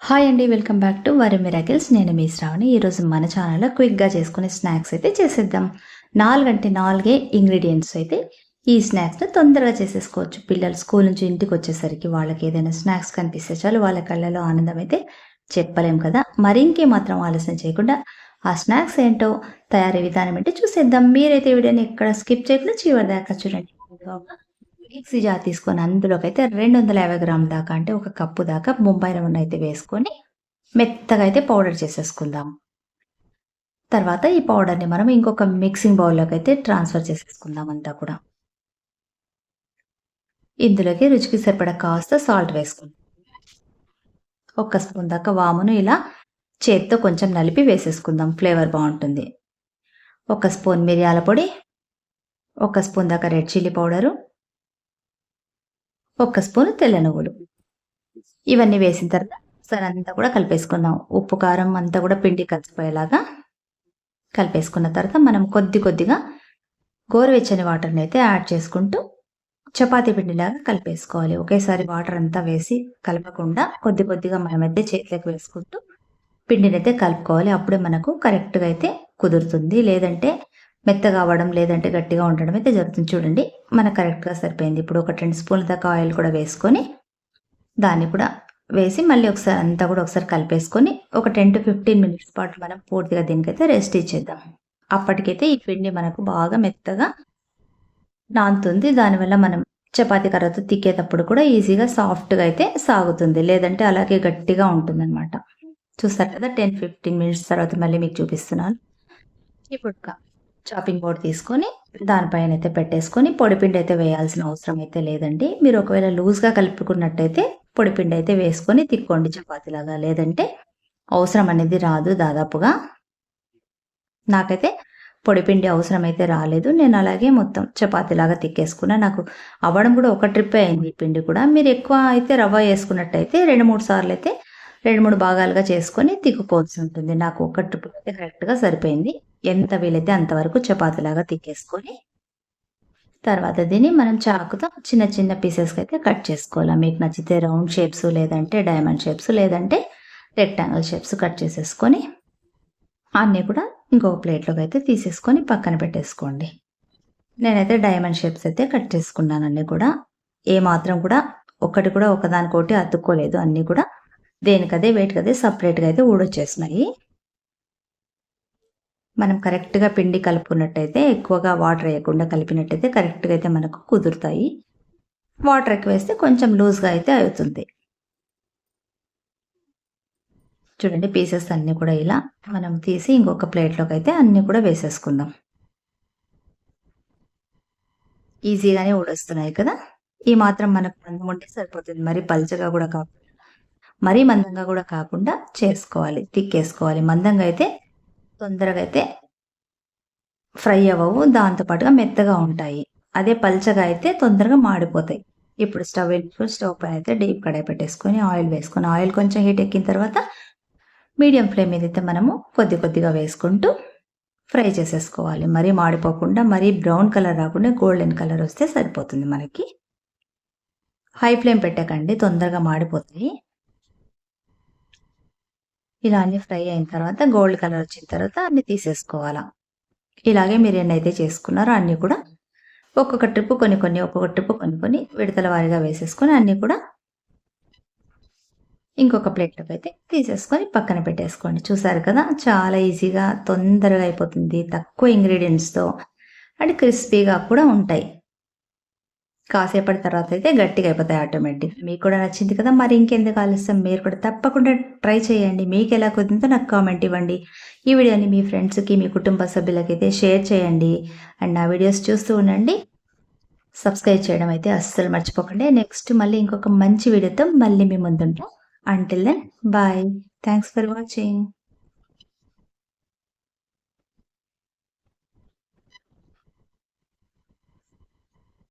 Hi అండి, welcome back to worry miracles. నేను మీ శ్రావణి. ఈరోజు మన ఛానల్లో క్విక్గా చేసుకునే స్నాక్స్ అయితే చేసేద్దాం. 4 ఇంగ్రీడియంట్స్ అయితే ఈ స్నాక్స్ని తొందరగా చేసేసుకోవచ్చు. పిల్లలు స్కూల్ నుంచి ఇంటికి వచ్చేసరికి వాళ్ళకి ఏదైనా స్నాక్స్ కనిపిస్తే చాలు, వాళ్ళ కళ్ళలో ఆనందం అయితే చెప్పలేం కదా. మరి ఇంకేమాత్రం ఆలస్యం చేయకుండా ఆ స్నాక్స్ ఏంటో, తయారీ విధానం ఏంటో చూసేద్దాం. మీరైతే వీడియోని ఎక్కడ స్కిప్ చేయకుండా చివరి దాకా చూడండి. మిక్సీ జార్ తీసుకొని అందులోకి అయితే 250 గ్రాముల దాకా, అంటే ఒక కప్పు దాకా బొంబాయి రవ్వను అయితే వేసుకొని మెత్తగా అయితే పౌడర్ చేసేసుకుందాం. తర్వాత ఈ పౌడర్ని మనం ఇంకొక మిక్సింగ్ బౌల్లోకి అయితే ట్రాన్స్ఫర్ చేసేసుకుందాం అంతా కూడా. ఇందులోకి రుచికి సరిపడా కాస్త సాల్ట్ వేసుకుందాం. 1 స్పూన్ దాకా వామును ఇలా చేత్తో కొంచెం నలిపి వేసేసుకుందాం, ఫ్లేవర్ బాగుంటుంది. 1 స్పూన్ మిరియాల పొడి, 1 స్పూన్ దాకా రెడ్ చిల్లీ పౌడరు, 1 స్పూన్ తెల్ల నువ్వులు. ఇవన్నీ వేసిన తర్వాత సరే అంతా కూడా కలిపేసుకుందాం. ఉప్పు కారం అంతా కూడా పిండి కలిసిపోయేలాగా కలిపేసుకున్న తర్వాత మనం కొద్దిగా గోరువెచ్చని వాటర్ని అయితే యాడ్ చేసుకుంటూ చపాతీ పిండిలాగా కలిపేసుకోవాలి. ఒకేసారి వాటర్ అంతా వేసి కలపకుండా కొద్దిగా మనమైతే చేతిలోకి వేసుకుంటూ పిండిని అయితే కలుపుకోవాలి. అప్పుడే మనకు కరెక్ట్గా అయితే కుదురుతుంది. లేదంటే మెత్తగా అవ్వడం, లేదంటే గట్టిగా ఉండడం అయితే జరుగుతుంది. చూడండి, మనకు కరెక్ట్గా సరిపోయింది. ఇప్పుడు ఒక 2 స్పూన్ల దాకా ఆయిల్ కూడా వేసుకొని దాన్ని కూడా వేసి మళ్ళీ ఒకసారి అంతా కూడా ఒకసారి కలిపేసుకొని ఒక 10 to 15 మినిట్స్ పాటు మనం పూర్తిగా దీనికైతే రెస్ట్ ఇచ్చేద్దాం. అప్పటికైతే ఈ పిండి మనకు బాగా మెత్తగా నానుతుంది. దానివల్ల మనం చపాతీ కర్రతో తిక్కేటప్పుడు కూడా ఈజీగా సాఫ్ట్గా అయితే సాగుతుంది. లేదంటే అలాగే గట్టిగా ఉంటుందన్నమాట. చూస్తారు కదా, 10-15 మినిట్స్ తర్వాత మళ్ళీ మీకు చూపిస్తున్నాను. ఇప్పుడు చాపింగ్ బోర్డ్ తీసుకొని దానిపైన అయితే పెట్టేసుకొని పొడిపిండి అయితే వేయాల్సిన అవసరం అయితే లేదండి. మీరు ఒకవేళ లూజ్గా కలుపుకున్నట్టయితే పొడిపిండి అయితే వేసుకొని తిక్కోండి చపాతీలాగా, లేదంటే అవసరం అనేది రాదు దాదాపుగా. నాకైతే పొడిపిండి అవసరం అయితే రాలేదు. నేను అలాగే మొత్తం చపాతీలాగా తిక్కేసుకున్నా. నాకు అవ్వడం కూడా ఒక ట్రిప్పే అయింది ఈ పిండి కూడా. మీరు ఎక్కువ అయితే రవ్వ వేసుకున్నట్టయితే 2-3 సార్లు అయితే 2-3 భాగాలుగా చేసుకొని తిక్కుకోవాల్సి ఉంటుంది. నాకు ఒక ట్రిప్ అయితే కరెక్ట్గా సరిపోయింది. ఎంత వీలైతే అంతవరకు చపాతీలాగా తిక్కేసుకొని తర్వాత దీన్ని మనం చాకుతో చిన్న పీసెస్కి అయితే కట్ చేసుకోవాలి. మీకు నచ్చితే రౌండ్ షేప్స్, లేదంటే డైమండ్ షేప్స్, లేదంటే రెక్టాంగిల్ షేప్స్ కట్ చేసేసుకొని అన్నీ కూడా ఇంకొక ప్లేట్లోకి అయితే తీసేసుకొని పక్కన పెట్టేసుకోండి. నేనైతే డైమండ్ షేప్స్ అయితే కట్ చేసుకున్నాను. అన్నీ కూడా ఏమాత్రం కూడా ఒకటి కూడా ఒకదానికోటి అతుక్కోలేదు. అన్నీ కూడా దేనికదే వేటికదే సపరేట్గా అయితే ఊడొచ్చేసినాయి. మనం కరెక్ట్గా పిండి కలుపుకున్నట్టయితే, ఎక్కువగా వాటర్ వేయకుండా కలిపినట్టయితే కరెక్ట్గా అయితే మనకు కుదురుతాయి. వాటర్ ఎక్కువ వేస్తే కొంచెం లూజ్గా అయితే అవుతుంది. చూడండి, పీసెస్ అన్నీ కూడా ఇలా మనం తీసి ఇంకొక ప్లేట్లోకి అయితే అన్నీ కూడా వేసేసుకుందాం. ఈజీగానే ఊడొస్తున్నాయి కదా. ఈ మాత్రం మనకు మందం ఉంటే సరిపోతుంది. మరీ పల్చగా కూడా కాకుండా, మరీ మందంగా కూడా కాకుండా చేసుకోవాలి, తిక్కేసుకోవాలి. మందంగా అయితే తొందరగా అయితే ఫ్రై అవ్వవు, దాంతోపాటుగా మెత్తగా ఉంటాయి. అదే పల్చగా అయితే తొందరగా మాడిపోతాయి. ఇప్పుడు స్టవ్ పైన అయితే డీప్ కడాయి పెట్టేసుకొని ఆయిల్ వేసుకొని, ఆయిల్ కొంచెం హీట్ ఎక్కిన తర్వాత మీడియం ఫ్లేమ్ మీద అయితే మనము కొద్దిగా వేసుకుంటూ ఫ్రై చేసేసుకోవాలి. మరీ మాడిపోకుండా, మరీ బ్రౌన్ కలర్ రాకుండా గోల్డెన్ కలర్ వస్తే సరిపోతుంది మనకి. హై ఫ్లేమ్ పెట్టకండి, తొందరగా మాడిపోతాయి. ఇలా అన్ని ఫ్రై అయిన తర్వాత గోల్డ్ కలర్ వచ్చిన తర్వాత అన్ని తీసేసుకోవాలా. ఇలాగే మీరు ఎన్నైతే చేసుకున్నారో అన్నీ కూడా ఒక్కొక్క ట్రిప్ కొన్ని విడతల వారీగా వేసేసుకొని అన్నీ కూడా ఇంకొక ప్లేట్లోకి అయితే తీసేసుకొని పక్కన పెట్టేసుకోండి. చూసారు కదా, చాలా ఈజీగా తొందరగా అయిపోతుంది, తక్కువ ఇంగ్రీడియంట్స్తో, అండ్ క్రిస్పీగా కూడా ఉంటాయి. కాసేపటి తర్వాత అయితే గట్టిగా అయిపోతాయి ఆటోమేటిక్. మీకు కూడా నచ్చింది కదా, మరి ఇంకెందుకు ఆలస్యం, మీరు కూడా తప్పకుండా ట్రై చేయండి. మీకు ఎలా కుదిరిందో నాకు కామెంట్ ఇవ్వండి. ఈ వీడియోని మీ ఫ్రెండ్స్కి, మీ కుటుంబ సభ్యులకైతే షేర్ చేయండి. అండ్ నా వీడియోస్ చూస్తూ ఉండండి. సబ్స్క్రైబ్ చేయడం అయితే అస్సలు మర్చిపోకండి. నెక్స్ట్ మళ్ళీ ఇంకొక మంచి వీడియోతో మళ్ళీ మీ ముందుంటాం. Until then bye. Thanks for watching.